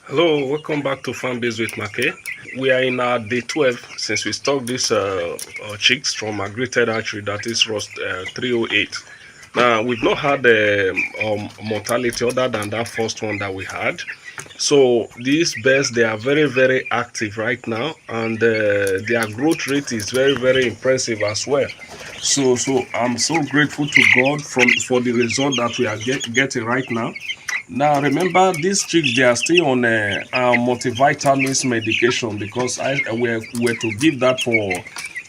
Hello, welcome back to Farmbiz with Markay. We are in our day 12 since we stocked these chicks from a greater hatchery that is Rost 308. Now, we've not had mortality other than that first one that we had. So, these birds, they are very, very active right now, and their growth rate is very, very impressive as well. So I'm so grateful to God for the result that we are getting right now. Now remember, these chicks they are still on multivitamins medication because I were to give that for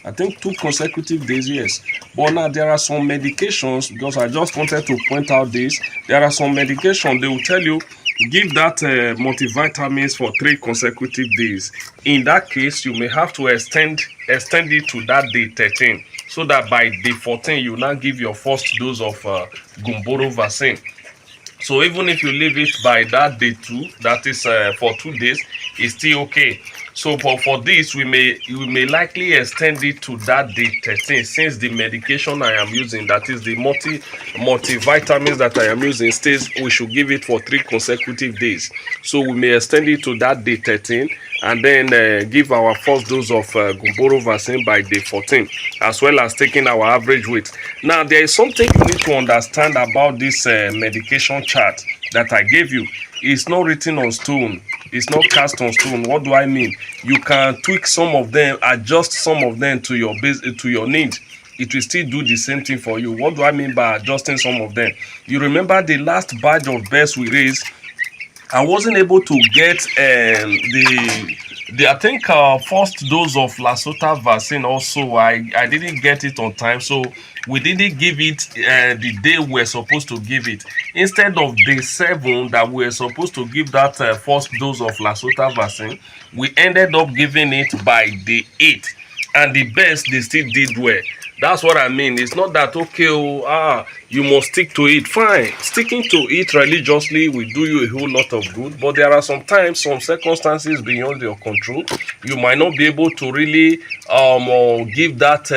I think 2 consecutive days. Yes, but now there are some medications because I just wanted to point out this. There are some medication they will tell you give that multivitamins for 3 consecutive days. In that case, you may have to extend it to that day 13 so that by day 14 you now give your first dose of gumboro vaccine. So even if you leave it by that day 2, that is for 2 days, it's still okay. So for this, we may likely extend it to that day 13 since the medication I am using, that is the multivitamins that I am using, states we should give it for 3 consecutive days. So we may extend it to that day 13 and then give our first dose of gumboro vaccine by day 14, as well as taking our average weight. Now, there is something you need to understand about this medication chart that I gave you. It's not written on stone. It's not cast on stone. What do I mean? You can tweak some of them, adjust some of them to your base, to your needs. It will still do the same thing for you. What do I mean by adjusting some of them? You remember the last batch of birds we raised, I wasn't able to get the I think first dose of Lasota vaccine also. I didn't get it on time, so we didn't give it the day we're supposed to give it. Instead of day 7 that we're supposed to give that first dose of Lasota vaccine, we ended up giving it by day 8, and the best they still did well. That's what I mean. It's not that okay, you must stick to it. Fine, sticking to it religiously will do you a whole lot of good. But there are sometimes some circumstances beyond your control. You might not be able to really give that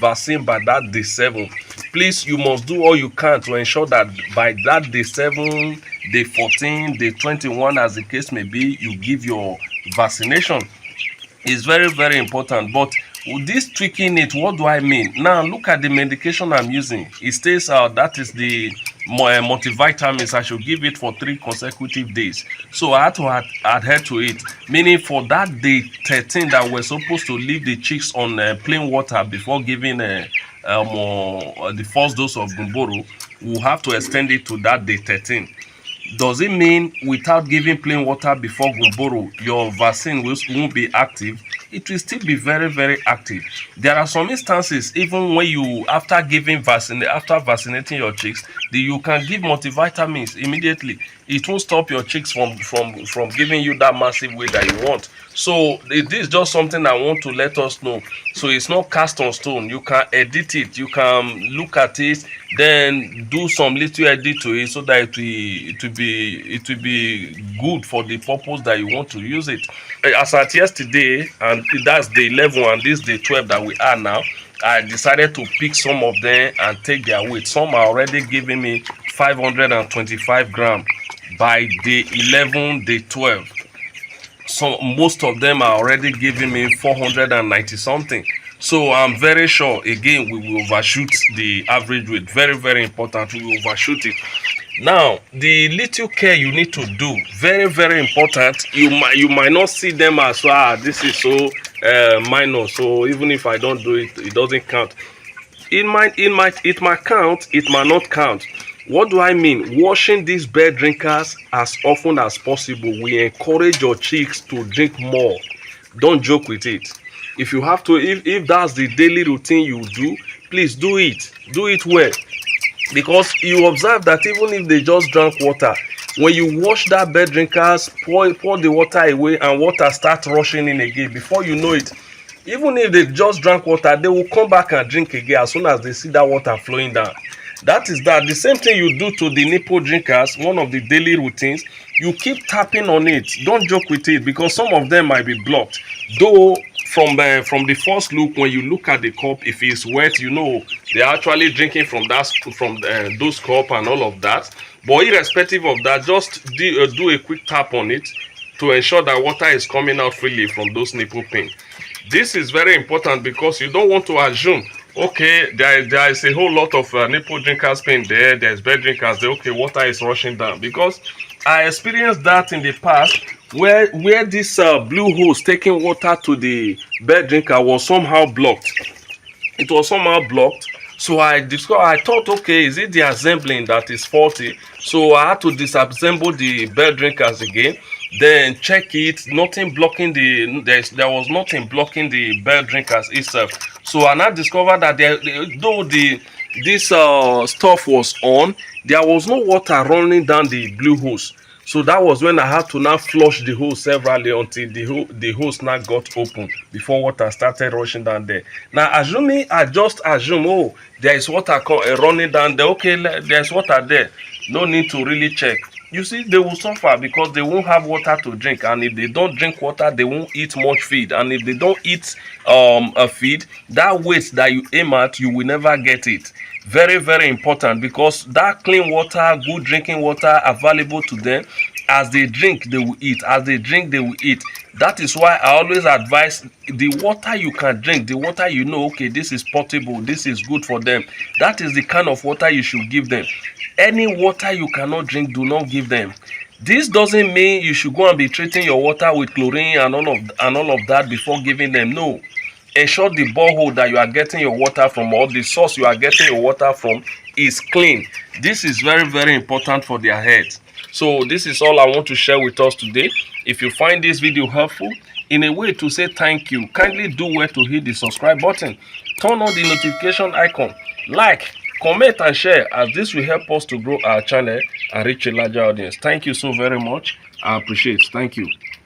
vaccine by that day 7. Please, you must do all you can to ensure that by that day 7, day 14, day 21, as the case may be, you give your vaccination. It's very, very important. But with this tweaking it, what do I mean? Now look at the medication I'm using. It states that is the multivitamins. I should give it for 3 consecutive days. So I had to adhere to it. Meaning for that day 13 that we're supposed to leave the chicks on plain water before giving the first dose of gumboro, we'll have to extend it to that day 13. Does it mean without giving plain water before gumboro, your vaccine won't be active? It will still be very, very active. There are some instances, even when you, after vaccinating your chicks, you can give multivitamins immediately. It won't stop your chicks from giving you that massive weight that you want. So this is just something I want to let us know. So it's not cast on stone. You can edit it. You can look at it, then do some little edit to it so that it will be good for the purpose that you want to use it. As at yesterday, and that's day 11 and this day 12 that we are now, I decided to pick some of them and take their weight. Some are already giving me 525 grams by day 11, day 12. So most of them are already giving me 490 something. So I'm very sure again we will overshoot the average weight. Very, very important. We will overshoot it. Now the little care you need to do, very, very important. You might not see them as this is so minor, so even if I don't do it, it doesn't count. It might count, it might not count. What do I mean? Washing these bird drinkers as often as possible. We encourage your chicks to drink more. Don't joke with it. If you have to, if that's the daily routine you do, please do it. Do it well. Because you observe that even if they just drank water, when you wash that bird drinkers, pour the water away and water starts rushing in again. Before you know it, even if they just drank water, they will come back and drink again as soon as they see that water flowing down. That is that. The same thing you do to the nipple drinkers, one of the daily routines, you keep tapping on it. Don't joke with it because some of them might be blocked. Though from the first look, when you look at the cup, if it's wet, you know they're actually drinking from those cup and all of that. But irrespective of that, just do a quick tap on it to ensure that water is coming out freely from those nipple pin. This is very important because you don't want to assume, okay, there is a whole lot of nipple drinkers pin there, there's bed drinkers there, okay, water is rushing down. Because I experienced that in the past where this blue hose taking water to the bed drinker was somehow blocked. It was somehow blocked. So I thought, okay, is it the assembling that is faulty? So I had to disassemble the bed drinkers again, then check it. Nothing blocking there was nothing blocking the bed drinkers itself. So I now discovered that though this stuff was on, there was no water running down the blue hose. So that was when I had to now flush the hose severally until the hose now got open before water started rushing down there. Now, I just assume, oh, there is water running down there. Okay, there's water there. No need to really check. You see, they will suffer because they won't have water to drink. And if they don't drink water, they won't eat much feed. And if they don't eat a feed, that weight that you aim at, you will never get it. Very, very important, because that clean water, good drinking water available to them, as they drink they will eat, as they drink they will eat. That is why I always advise the water you can drink, the water you know, okay, this is potable, this is good for them, that is the kind of water you should give them. Any water you cannot drink, do not give them. This doesn't mean you should go and be treating your water with chlorine and all of that before giving them. No. Ensure the borehole that you are getting your water from, or the source you are getting your water from, is clean. This is very, very important for their health. So this is all I want to share with us today. If you find this video helpful, in a way to say thank you, kindly do well to hit the subscribe button, turn on the notification icon, like, comment and share, as this will help us to grow our channel and reach a larger audience. Thank you so very much. I appreciate it. Thank you.